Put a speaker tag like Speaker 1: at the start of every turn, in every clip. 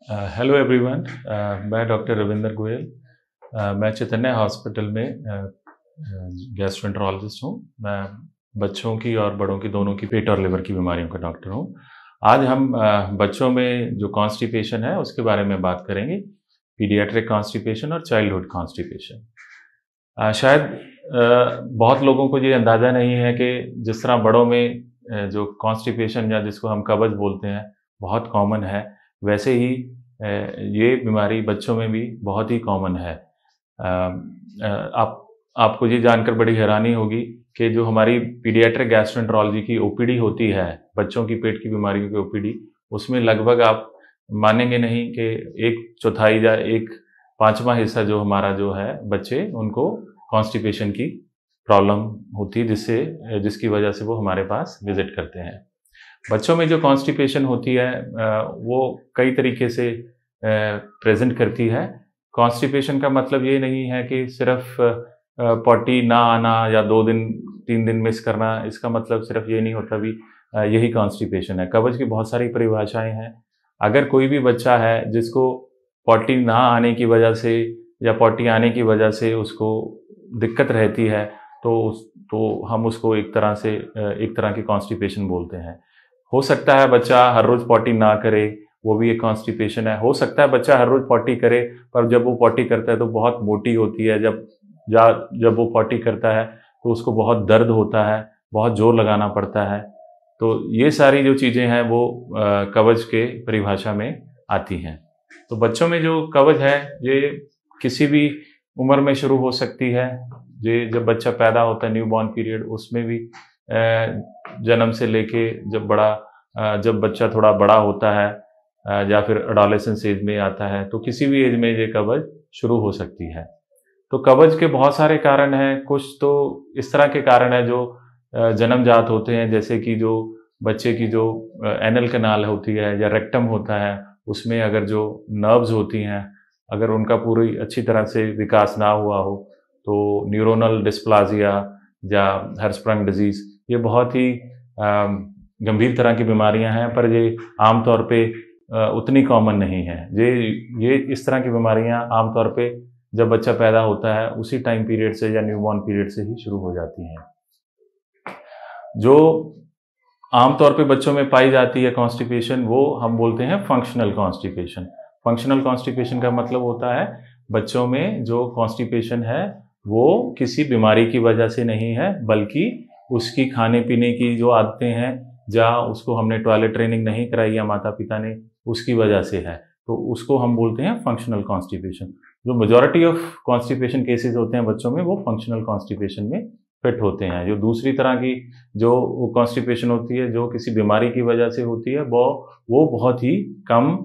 Speaker 1: Hello everyone. मैं doctor Ravinder Goyal. मैं चैतन्य hospital में गैस्ट्रोएंटरोलॉजिस्ट हूँ। मैं बच्चों की और बड़ों की दोनों की पेट और लिवर की बीमारियों का डॉक्टर हूँ। आज हम बच्चों में जो कॉन्स्टिपेशन है उसके बारे में बात करेंगे, पीडियाट्रिक कॉन्स्टिपेशन और चाइल्डहुड कॉन्स्टिपेशन। शायद बहुत लोगों को ये अंदाज़ा नहीं है कि जिस तरह बड़ों में जो कॉन्स्टिपेशन या जिसको हम कब्ज़ बोलते हैं बहुत कॉमन है, वैसे ही ये बीमारी बच्चों में भी बहुत ही कॉमन है। आपको ये जानकर बड़ी हैरानी होगी कि जो हमारी पीडियाट्रिक गैस्ट्रोएंटरोलॉजी की ओपीडी होती है, बच्चों की पेट की बीमारियों की ओपीडी, उसमें लगभग आप मानेंगे नहीं कि 1/4 या 1/5वां हिस्सा जो हमारा जो है बच्चे, उनको कॉन्स्टिपेशन की प्रॉब्लम होती है, जिसकी वजह से वो हमारे पास विज़िट करते हैं। बच्चों में जो कॉन्स्टिपेशन होती है वो कई तरीके से प्रेज़ेंट करती है। कॉन्स्टिपेशन का मतलब ये नहीं है कि सिर्फ़ पॉटी ना आना या 2 दिन 3 दिन मिस करना, इसका मतलब सिर्फ़ ये नहीं होता भी यही कॉन्स्टिपेशन है। कब्ज़ की बहुत सारी परिभाषाएँ हैं। अगर कोई भी बच्चा है जिसको पॉटी ना आने की वजह से या पॉटी आने की वजह से उसको दिक्कत रहती है, तो हम उसको एक तरह की कॉन्स्टिपेशन बोलते हैं। हो सकता है बच्चा हर रोज़ पॉटी ना करे, वो भी एक कॉन्स्टिपेशन है। हो सकता है बच्चा हर रोज़ पॉटी करे, पर जब वो पॉटी करता है तो बहुत मोटी होती है। जब वो पॉटी करता है तो उसको बहुत दर्द होता है, बहुत ज़ोर लगाना पड़ता है। तो ये सारी जो चीज़ें हैं वो कब्ज़ के परिभाषा में आती हैं। तो बच्चों में जो कब्ज़ है ये किसी भी उम्र में शुरू हो सकती है। ये जब बच्चा पैदा होता है, न्यूबॉर्न पीरियड, उसमें भी जन्म से लेके जब बच्चा थोड़ा बड़ा होता है या फिर एडोलेसेंस एज में आता है, तो किसी भी एज में ये कब्ज़ शुरू हो सकती है। तो कब्ज़ के बहुत सारे कारण हैं। कुछ तो इस तरह के कारण हैं जो जन्मजात होते हैं, जैसे कि जो बच्चे की जो एनल कैनाल होती है या रेक्टम होता है, उसमें अगर जो नर्व्स होती हैं, अगर उनका पूरी अच्छी तरह से विकास ना हुआ हो, तो न्यूरोनल डिस्प्लाज़िया या हर्शस्प्रंग डिज़ीज़, ये बहुत ही गंभीर तरह की बीमारियां हैं, पर ये आमतौर पे उतनी कॉमन नहीं है। ये इस तरह की बीमारियां आमतौर पे जब बच्चा पैदा होता है उसी टाइम पीरियड से या न्यूबॉर्न पीरियड से ही शुरू हो जाती हैं। जो आमतौर पे बच्चों में पाई जाती है कॉन्स्टिपेशन, वो हम बोलते हैं फंक्शनल कॉन्स्टिपेशन। फंक्शनल कॉन्स्टिपेशन का मतलब होता है बच्चों में जो कॉन्स्टिपेशन है वो किसी बीमारी की वजह से नहीं है, बल्कि उसकी खाने पीने की जो आदतें हैं, या उसको हमने टॉयलेट ट्रेनिंग नहीं कराई या माता पिता ने, उसकी वजह से है। तो उसको हम बोलते हैं फंक्शनल कॉन्स्टिपेशन। जो मेजॉरिटी ऑफ कॉन्स्टिपेशन केसेस होते हैं बच्चों में, वो फंक्शनल कॉन्स्टिपेशन में फिट होते हैं। जो दूसरी तरह की जो कॉन्स्टिपेशन होती है, जो किसी बीमारी की वजह से होती है, वो बहुत ही कम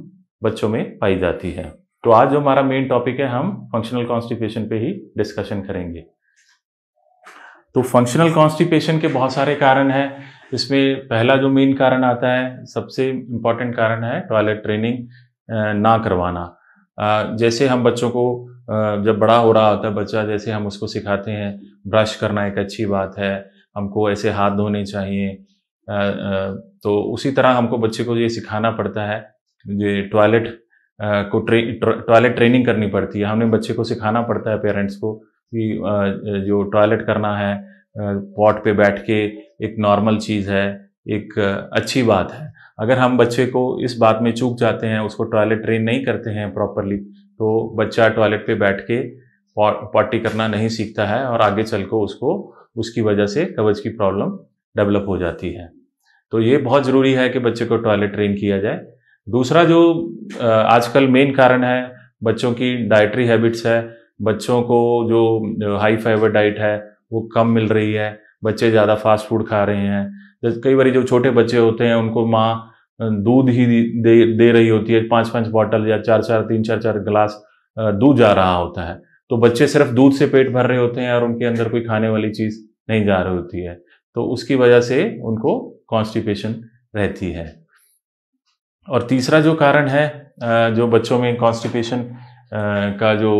Speaker 1: बच्चों में पाई जाती है। तो आज जो हमारा मेन टॉपिक है, हम फंक्शनल कॉन्स्टिपेशन पे ही डिस्कशन करेंगे। तो फंक्शनल कॉन्स्टिपेशन के बहुत सारे कारण हैं। इसमें पहला जो मेन कारण आता है, सबसे इम्पॉर्टेंट कारण है टॉयलेट ट्रेनिंग ना करवाना। जैसे हम बच्चों को जब बड़ा हो रहा होता है बच्चा, जैसे हम उसको सिखाते हैं ब्रश करना एक अच्छी बात है, हमको ऐसे हाथ धोने चाहिए, तो उसी तरह हमको बच्चे को ये सिखाना पड़ता है। ये टॉयलेट ट्रेनिंग करनी पड़ती है। हमने बच्चे को सिखाना पड़ता है, पेरेंट्स को, कि जो टॉयलेट करना है पॉट पे बैठ के एक नॉर्मल चीज़ है, एक अच्छी बात है। अगर हम बच्चे को इस बात में चूक जाते हैं, उसको टॉयलेट ट्रेन नहीं करते हैं प्रॉपरली, तो बच्चा टॉयलेट पे बैठ के पॉटी करना नहीं सीखता है और आगे चल को उसकी वजह से कब्ज़ की प्रॉब्लम डेवलप हो जाती है। तो ये बहुत ज़रूरी है कि बच्चे को टॉयलेट ट्रेन किया जाए। दूसरा जो आजकल मेन कारण है, बच्चों की डाइटरी हैबिट्स है। बच्चों को जो हाई फाइबर डाइट है वो कम मिल रही है। बच्चे ज़्यादा फास्ट फूड खा रहे हैं। जैसे कई बार जो छोटे बच्चे होते हैं उनको माँ दूध ही दे रही होती है, 5-5 बॉटल या 3-4 गिलास दूध जा रहा होता है। तो बच्चे सिर्फ दूध से पेट भर रहे होते हैं और उनके अंदर कोई खाने वाली चीज़ नहीं जा रही होती है, तो उसकी वजह से उनको कॉन्स्टिपेशन रहती है। और तीसरा जो कारण है जो बच्चों में कॉन्स्टिपेशन का जो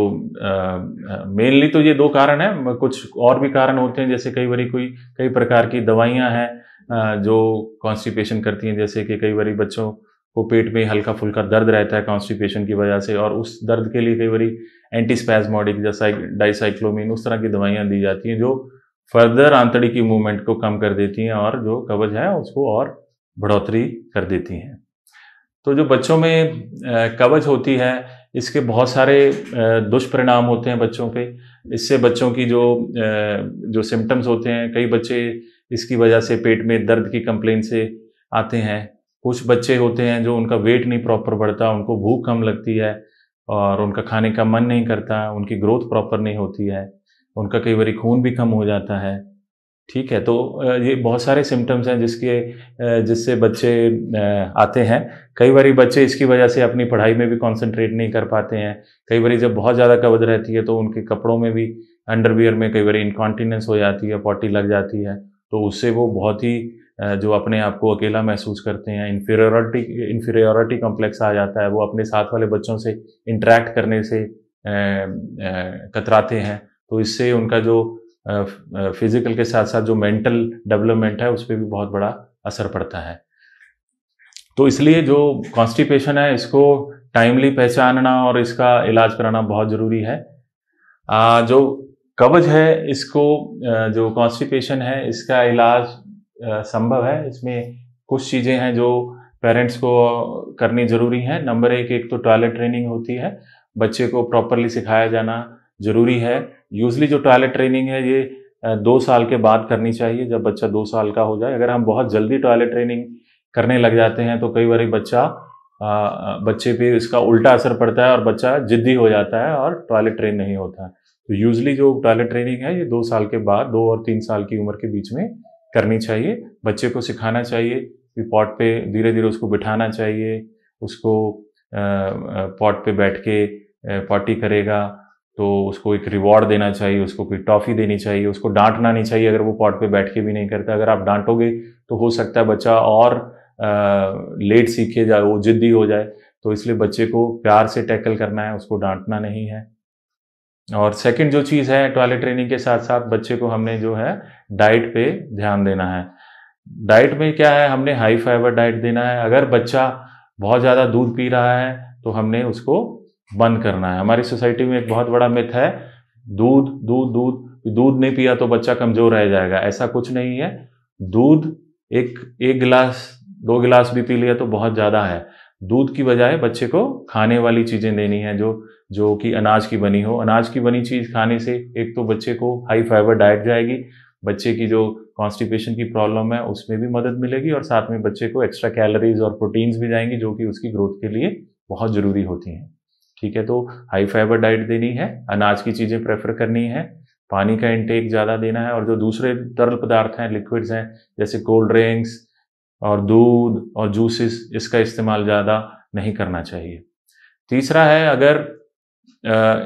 Speaker 1: मेनली तो ये 2 कारण हैं, कुछ और भी कारण होते हैं। जैसे कई प्रकार की दवाइयाँ हैं जो कॉन्स्टिपेशन करती हैं। जैसे कि कई बार बच्चों को पेट में हल्का फुल्का दर्द रहता है कॉन्स्टिपेशन की वजह से, और उस दर्द के लिए कई बार एंटीस्पैज्मोडिक जैसा डाइसाइक्लोमिन उस तरह की दवाइयाँ दी जाती हैं जो फर्दर आंतड़िक की मूवमेंट को कम कर देती हैं और जो कब्ज है उसको और बढ़ोतरी कर देती हैं। तो जो बच्चों में कब्ज होती है इसके बहुत सारे दुष्परिणाम होते हैं बच्चों पे। इससे बच्चों की जो सिम्टम्स होते हैं, कई बच्चे इसकी वजह से पेट में दर्द की कंप्लेन से आते हैं। कुछ बच्चे होते हैं जो उनका वेट नहीं प्रॉपर बढ़ता, उनको भूख कम लगती है और उनका खाने का मन नहीं करता, उनकी ग्रोथ प्रॉपर नहीं होती है, उनका कई बार खून भी कम हो जाता है। ठीक है, तो ये बहुत सारे सिम्टम्स हैं जिससे बच्चे आते हैं। कई बार बच्चे इसकी वजह से अपनी पढ़ाई में भी कंसंट्रेट नहीं कर पाते हैं। कई बार जब बहुत ज़्यादा कब्ज रहती है तो उनके कपड़ों में भी, अंडरवियर में कई बार इनकॉन्टिनेंस हो जाती है, पॉटी लग जाती है, तो उससे वो बहुत ही जो अपने आप को अकेला महसूस करते हैं, इन्फीरियॉरिटी कॉम्प्लेक्स आ जाता है, वो अपने साथ वाले बच्चों से इंटरेक्ट करने से कतराते हैं। तो इससे उनका जो फिजिकल के साथ साथ जो मेंटल डेवलपमेंट है उस पर भी बहुत बड़ा असर पड़ता है। तो इसलिए जो कॉन्स्टिपेशन है इसको टाइमली पहचानना और इसका इलाज कराना बहुत ज़रूरी है। जो कब्ज है इसको, जो कॉन्स्टिपेशन है इसका इलाज संभव है। इसमें कुछ चीज़ें हैं जो पेरेंट्स को करनी ज़रूरी है। नंबर एक तो टॉयलेट ट्रेनिंग होती है, बच्चे को प्रॉपरली सिखाया जाना ज़रूरी है। यूजली जो टॉयलेट ट्रेनिंग है ये 2 साल के बाद करनी चाहिए, जब बच्चा 2 साल का हो जाए। अगर हम बहुत जल्दी टॉयलेट ट्रेनिंग करने लग जाते हैं तो कई बार बच्चे पे इसका उल्टा असर पड़ता है और बच्चा जिद्दी हो जाता है और टॉयलेट ट्रेन नहीं होता। तो यूजली जो टॉयलेट ट्रेनिंग है ये 2 साल के बाद, 2 और 3 साल की उम्र के बीच में करनी चाहिए। बच्चे को सिखाना चाहिए कि पॉट पे धीरे धीरे उसको बिठाना चाहिए, उसको पॉट पे बैठ के पॉटी करेगा तो उसको एक रिवॉर्ड देना चाहिए, उसको कोई टॉफ़ी देनी चाहिए, उसको डांटना नहीं चाहिए अगर वो पॉट पे बैठ के भी नहीं करता। अगर आप डांटोगे तो हो सकता है बच्चा और लेट सीखे जाए, वो जिद्दी हो जाए। तो इसलिए बच्चे को प्यार से टैकल करना है, उसको डांटना नहीं है। और सेकंड जो चीज़ है, टॉयलेट ट्रेनिंग के साथ साथ बच्चे को हमने जो है डाइट पे ध्यान देना है। डाइट में क्या है, हमने हाई फाइबर डाइट देना है। अगर बच्चा बहुत ज़्यादा दूध पी रहा है तो हमने उसको बंद करना है। हमारी सोसाइटी में एक बहुत बड़ा मिथ है, दूध दूध दूध दूध नहीं पिया तो बच्चा कमज़ोर रह जाएगा। ऐसा कुछ नहीं है। दूध एक गिलास 2 गिलास भी पी लिया तो बहुत ज़्यादा है। दूध की बजाय बच्चे को खाने वाली चीज़ें देनी है जो कि अनाज की बनी हो। अनाज की बनी चीज़ खाने से एक तो बच्चे को हाई फाइबर डाइट जाएगी, बच्चे की जो कॉन्स्टिपेशन की प्रॉब्लम है उसमें भी मदद मिलेगी और साथ में बच्चे को एक्स्ट्रा कैलोरीज और प्रोटीन्स भी जाएंगी जो कि उसकी ग्रोथ के लिए बहुत ज़रूरी होती हैं। ठीक है, तो हाई फाइबर डाइट देनी है, अनाज की चीज़ें प्रेफर करनी है, पानी का इंटेक ज़्यादा देना है और जो दूसरे तरल पदार्थ हैं, लिक्विड्स हैं, जैसे कोल्ड ड्रिंक्स और दूध और जूसेस, इसका इस्तेमाल ज़्यादा नहीं करना चाहिए। तीसरा है, अगर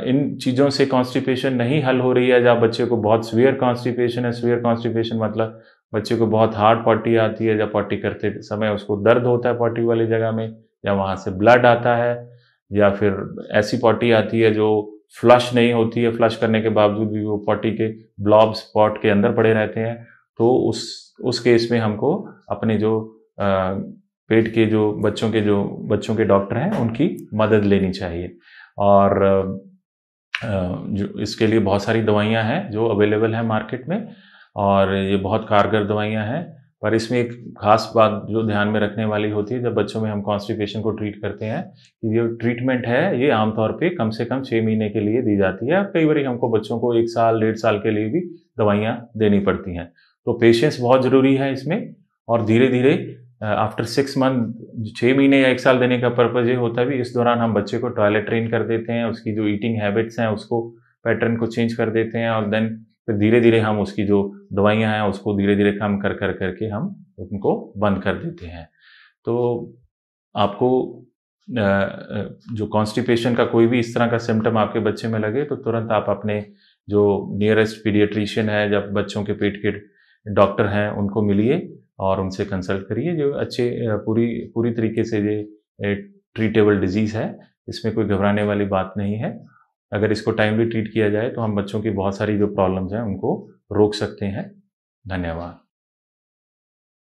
Speaker 1: इन चीज़ों से कॉन्स्टिपेशन नहीं हल हो रही है, जब बच्चे को बहुत सीवियर कॉन्स्टिपेशन है, सीवियर कॉन्स्टिपेशन मतलब बच्चे को बहुत हार्ड पॉटी आती है, जब पॉटी करते समय उसको दर्द होता है पॉटी वाली जगह में, या वहाँ से ब्लड आता है, या फिर ऐसी पॉटी आती है जो फ्लश नहीं होती है, फ्लश करने के बावजूद भी वो पॉटी के ब्लॉब्स पॉट के अंदर पड़े रहते हैं, तो उस केस में हमको अपने जो पेट के जो बच्चों के डॉक्टर हैं उनकी मदद लेनी चाहिए। और जो इसके लिए बहुत सारी दवाइयाँ हैं जो अवेलेबल हैं मार्केट में और ये बहुत कारगर दवाइयाँ हैं। पर इसमें एक खास बात जो ध्यान में रखने वाली होती है, जब बच्चों में हम कॉन्स्टिपेशन को ट्रीट करते हैं, कि ये ट्रीटमेंट है ये आमतौर पे कम से कम 6 महीने के लिए दी जाती है। कई बार हमको बच्चों को 1 साल 1.5 साल के लिए भी दवाइयाँ देनी पड़ती हैं। तो पेशेंस बहुत ज़रूरी है इसमें, और धीरे धीरे आफ्टर 6 मंथ, 6 महीने या 1 साल देने का पर्पज़ ये होता है भी इस दौरान हम बच्चे को टॉयलेट ट्रेन कर देते हैं, उसकी जो ईटिंग हैबिट्स हैं उसको पैटर्न को चेंज कर देते हैं, और देन फिर धीरे धीरे हम उसकी जो दवाइयाँ हैं उसको धीरे धीरे कम करके हम उनको बंद कर देते हैं। तो आपको जो कॉन्स्टिपेशन का कोई भी इस तरह का सिम्टम आपके बच्चे में लगे तो तुरंत आप अपने जो नियरेस्ट पीडियाट्रिशियन है, जब बच्चों के पेट के डॉक्टर हैं, उनको मिलिए और उनसे कंसल्ट करिए। जो अच्छे पूरी तरीके से ये ट्रीटेबल डिजीज़ है, इसमें कोई घबराने वाली बात नहीं है। अगर इसको टाइमली ट्रीट किया जाए तो हम बच्चों की बहुत सारी जो प्रॉब्लम्स हैं उनको रोक सकते हैं। धन्यवाद।